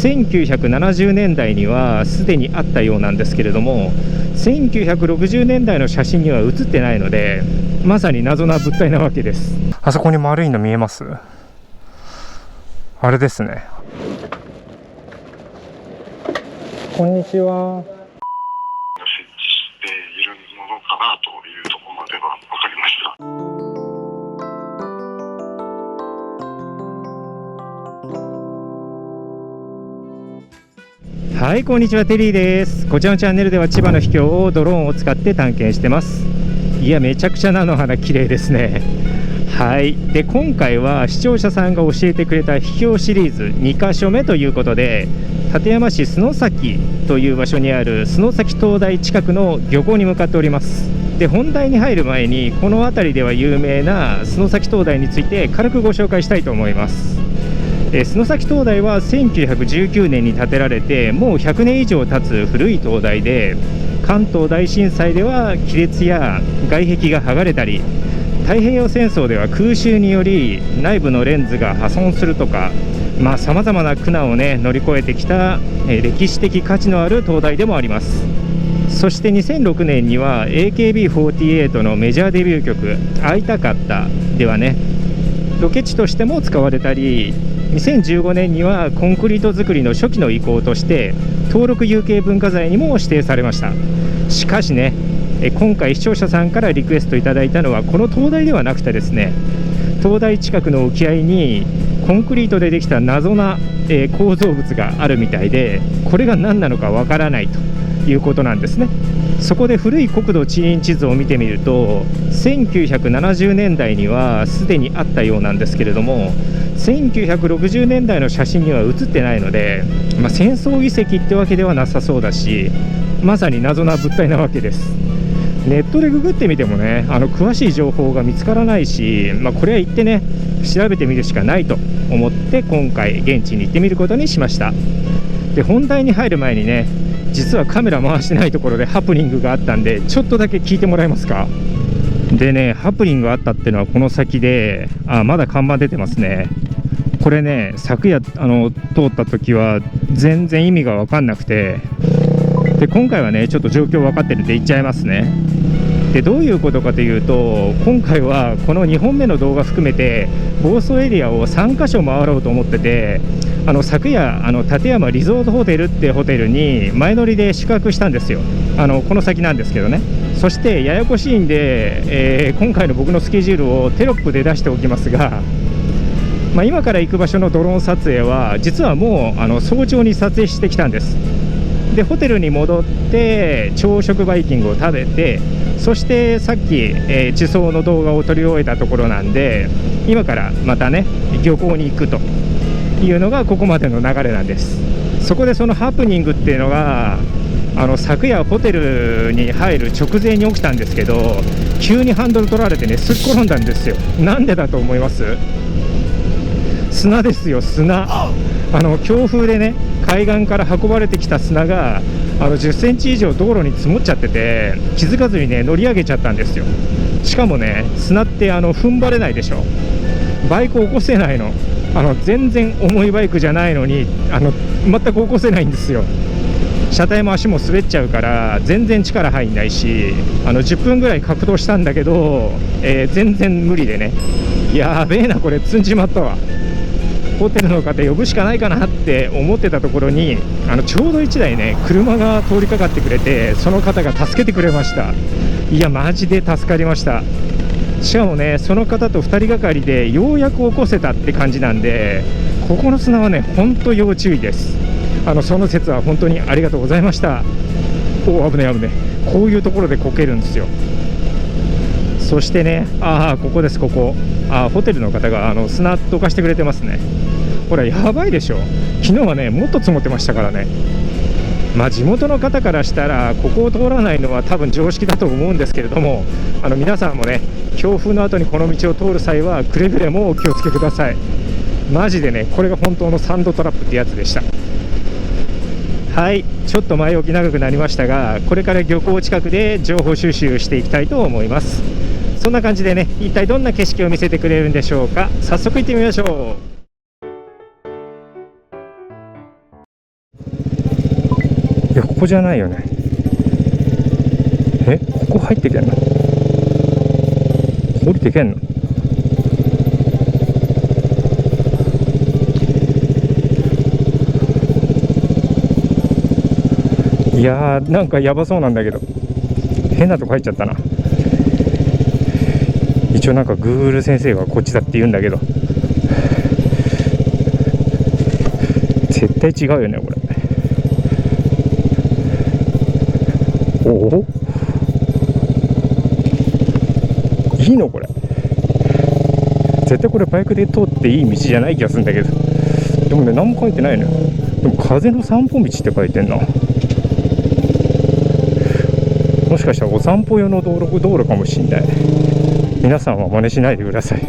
1970年代にはすでにあったようなんですけれども、1960年代の写真には写ってないので、まさに謎な物体なわけです。あそこに丸いの見えます？あれですね。こんにちは。設置しているものかなというところまでは分かりました。はい、こんにちは、テリーです。こちらのチャンネルでは千葉の秘境をドローンを使って探検してます。いや、めちゃくちゃ菜の花綺麗ですね。はい。で、今回は視聴者さんが教えてくれた秘境シリーズ2カ所目ということで、館山市洲崎という場所にある洲崎灯台近くの漁港に向かっております。で、本題に入る前にこの辺りでは有名な洲崎灯台について軽くご紹介したいと思います。洲崎灯台は1919年に建てられてもう100年以上経つ古い灯台で、関東大震災では亀裂や外壁が剥がれたり、太平洋戦争では空襲により内部のレンズが破損するとか、さまざまな苦難を乗り越えてきた歴史的価値のある灯台でもあります。そして2006年には AKB48 のメジャーデビュー曲「会いたかった」ではロケ地としても使われたり、2015年にはコンクリート作りの初期の遺構として登録有形文化財にも指定されました。しかし今回視聴者さんからリクエストいただいたのはこの灯台ではなくてですね、灯台近くの沖合にコンクリートでできた謎な構造物があるみたいで、これが何なのかわからないということなんですね。そこで古い国土地理院地図を見てみると、1970年代にはすでにあったようなんですけれども、1960年代の写真には写ってないので、戦争遺跡ってわけではなさそうだし、まさに謎な物体なわけです。ネットでググってみても詳しい情報が見つからないし、これは行って調べてみるしかないと思って今回現地に行ってみることにしました。で、本題に入る前に実はカメラ回してないところでハプニングがあったんで、ちょっとだけ聞いてもらえますか。でハプニングがあったっていうのはこの先で、まだ看板出てますね。これ昨夜通った時は全然意味が分かんなくて、で今回はちょっと状況分かってるんで言っちゃいますね。で、どういうことかというと、今回はこの2本目の動画含めて房総エリアを3カ所回ろうと思ってて、昨夜館山リゾートホテルってホテルに前乗りで宿泊したんですよ。この先なんですけどね。そしてややこしいんで、今回の僕のスケジュールをテロップで出しておきますが、今から行く場所のドローン撮影は実はもう早朝に撮影してきたんです。で、ホテルに戻って朝食バイキングを食べて、そしてさっき、地層の動画を撮り終えたところなんで、今からまた漁港に行くというのがここまでの流れなんです。そこでそのハプニングっていうのが昨夜ホテルに入る直前に起きたんですけど、急にハンドル取られてすっ転んだんですよ。なんでだと思います？砂ですよ、砂。強風で海岸から運ばれてきた砂が10センチ以上道路に積もっちゃってて、気づかずに乗り上げちゃったんですよ。しかも砂って踏ん張れないでしょ。バイク起こせないの。全然重いバイクじゃないのに全く起こせないんですよ。車体も足も滑っちゃうから全然力入んないし、10分ぐらい格闘したんだけど、全然無理でやべえな、これ積んじまったわ。ホテルの方呼ぶしかないかなって思ってたところにちょうど1台車が通りかかってくれて、その方が助けてくれました。いやマジで助かりました。しかもその方と2人がかりでようやく起こせたって感じなんで、ここの砂は本当要注意です。その説は本当にありがとうございました。お、危ね危ね。こういうところでこけるんですよ。そしてここです、ここ。ホテルの方が砂どかしてくれてますね。これやばいでしょ。昨日はもっと積もってましたから地元の方からしたらここを通らないのは多分常識だと思うんですけれども、皆さんも強風の後にこの道を通る際はくれぐれもお気をつけください。マジでこれが本当のサンドトラップってやつでした。はい、ちょっと前置き長くなりましたが、これから漁港近くで情報収集していきたいと思います。そんな感じで一体どんな景色を見せてくれるんでしょうか。早速行ってみましょう。や、ここじゃないよね。ここ入ってけんの？降りてけんの？いやー、なんかやばそうなんだけど、変なとこ入っちゃったな。一応なんか Google 先生がこっちだって言うんだけど、絶対違うよねこれ。おお、いいのこれ。絶対これバイクで通っていい道じゃない気がするんだけど、でもね、何も書いてないのよ。でも風の散歩道って書いてんな。もしかしたらお散歩用の道路かもしんない。皆さんは真似しないでください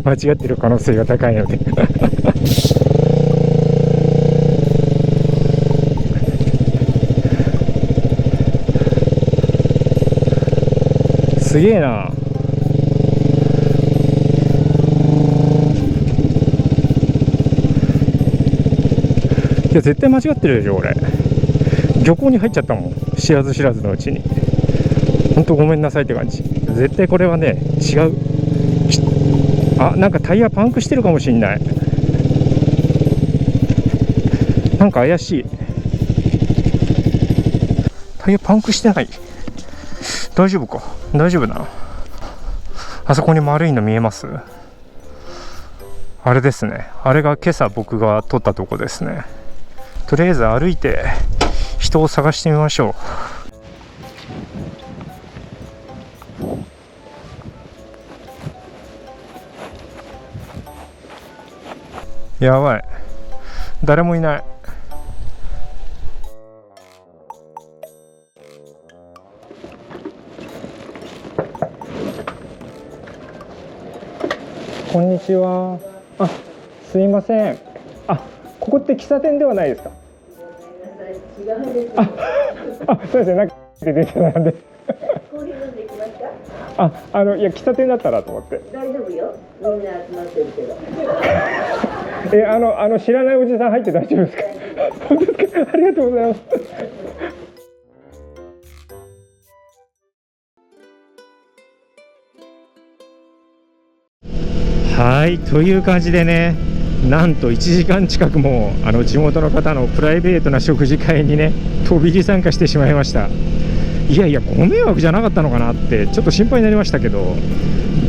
間違ってる可能性が高いのですげえな。いや、絶対間違ってるでしょ俺。漁港に入っちゃったもん、知らず知らずのうちに。ほんとごめんなさいって感じ。絶対これはね、違う。あ、なんかタイヤパンクしてるかもしんない。なんか怪しい。タイヤパンクしてない？大丈夫か？大丈夫だな。あそこに丸いの見えます？あれですね。あれが今朝僕が撮ったとこですね。とりあえず歩いて人を探してみましょう。やばい、誰もいない。こんにちは。あ、すいません。あ、ここって喫茶店ではないですか？あ、そうですね。なんか電車なんで。コーヒー飲んできますか？いや、喫茶店だったらと思って。大丈夫よ。みんな集まってるけど。知らないおじさん入って大丈夫ですか？本当ですか？ありがとうございます。はい、という感じでね、なんと1時間近くも地元の方のプライベートな食事会にね、飛び入り参加してしまいました。いやいや、ご迷惑じゃなかったのかなってちょっと心配になりましたけど、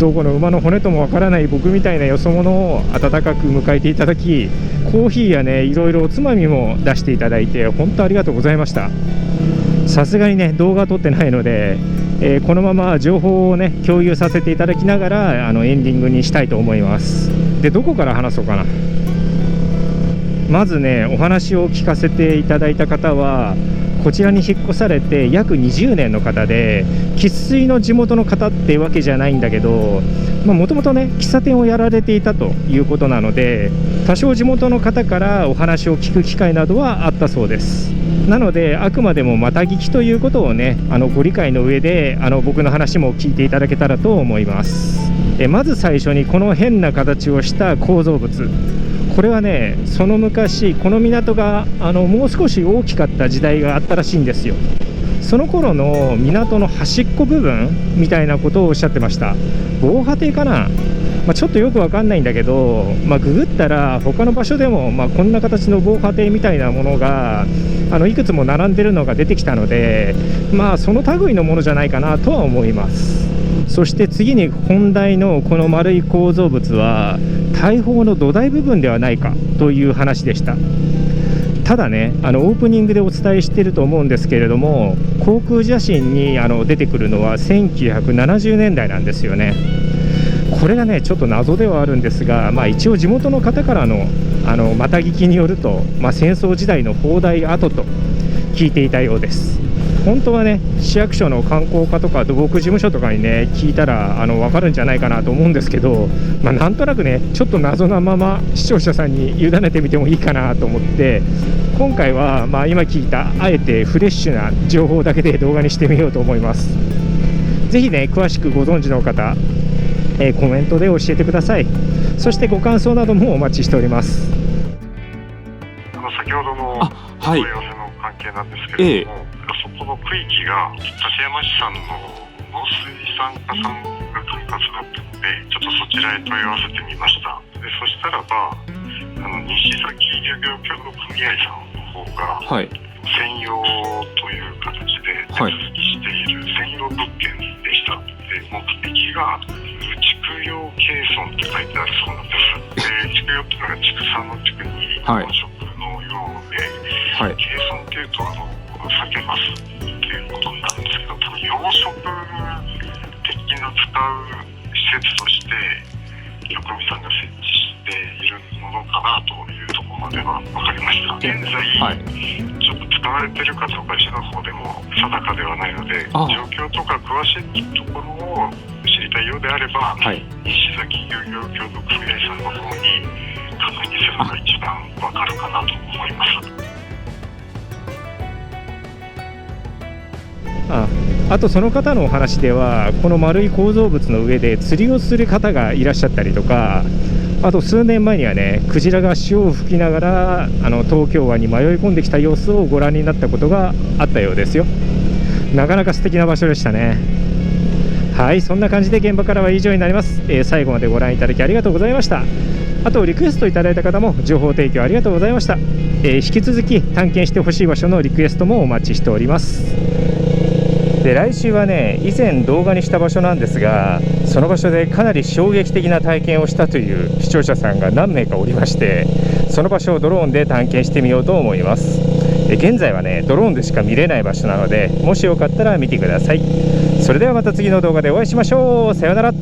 どこの馬の骨ともわからない僕みたいなよそ者を温かく迎えていただき、コーヒーやね、いろいろおつまみも出していただいて本当ありがとうございました。さすがにね、動画撮ってないので、このまま情報をね共有させていただきながらエンディングにしたいと思います。で、どこから話そうかな。まずね、お話を聞かせていただいた方はこちらに引っ越されて約20年の方で、生粋の地元の方ってわけじゃないんだけど、もともとね喫茶店をやられていたということなので、多少地元の方からお話を聞く機会などはあったそうです。なのであくまでもまた聞きということをねご理解の上で僕の話も聞いていただけたらと思います。まず最初にこの変な形をした構造物、これはね、その昔この港がもう少し大きかった時代があったらしいんですよ。その頃の港の端っこ部分みたいなことをおっしゃってました。防波堤かな、ちょっとよくわかんないんだけど、ググったら他の場所でも、こんな形の防波堤みたいなものがいくつも並んでるのが出てきたので、その類のものじゃないかなとは思います。そして次に本題のこの丸い構造物は大砲の土台部分ではないかという話でした。ただね、オープニングでお伝えしていると思うんですけれども、航空写真に出てくるのは1970年代なんですよね。これがねちょっと謎ではあるんですが、一応地元の方からのまた聞きによると、戦争時代の砲台跡と聞いていたようです。本当はね、市役所の観光課とか土木事務所とかにね聞いたら分かるんじゃないかなと思うんですけど、なんとなくねちょっと謎なまま視聴者さんに委ねてみてもいいかなと思って、今回は今聞いたあえてフレッシュな情報だけで動画にしてみようと思います。ぜひね詳しくご存知の方、コメントで教えてください。そしてご感想などもお待ちしております。先ほどのはい問い合わせの関係なんですけれども、そこの区域が立山市さんの農水産課さんが管轄だったので、ちょっとそちらへ問い合わせてみました。でそしたらば西崎漁業協同組合さんの方が、はい専用という形で手続きしている専用物件でした。で目的が畜養鶏村って書いてあるそうなんです。で畜養っていうのが畜産の畜にはい養殖のようで、はい鶏村っていうと避けますっていうことになるんですけど、多分養殖的な使う施設として横見さんが設置しているものかなというところまでは分かりました。現在、はいちょっと使われているかどうか市の方でも定かではないので、あ状況とか詳しいところを知りたいようであれば、はい西崎漁業協同組合さんの方に確認するのが一番分かるかなと思います。あとその方のお話では、この丸い構造物の上で釣りをする方がいらっしゃったりとか、あと数年前にはね、クジラが潮を吹きながら東京湾に迷い込んできた様子をご覧になったことがあったようですよ。なかなか素敵な場所でしたね。はい、そんな感じで現場からは以上になります。最後までご覧いただきありがとうございました。あとリクエストいただいた方も情報提供ありがとうございました。引き続き探検してほしい場所のリクエストもお待ちしております。で来週はね、以前動画にした場所なんですが、その場所でかなり衝撃的な体験をしたという視聴者さんが何名かおりまして、その場所をドローンで探検してみようと思います。現在はねドローンでしか見れない場所なので、もしよかったら見てください。それではまた次の動画でお会いしましょう。さようなら。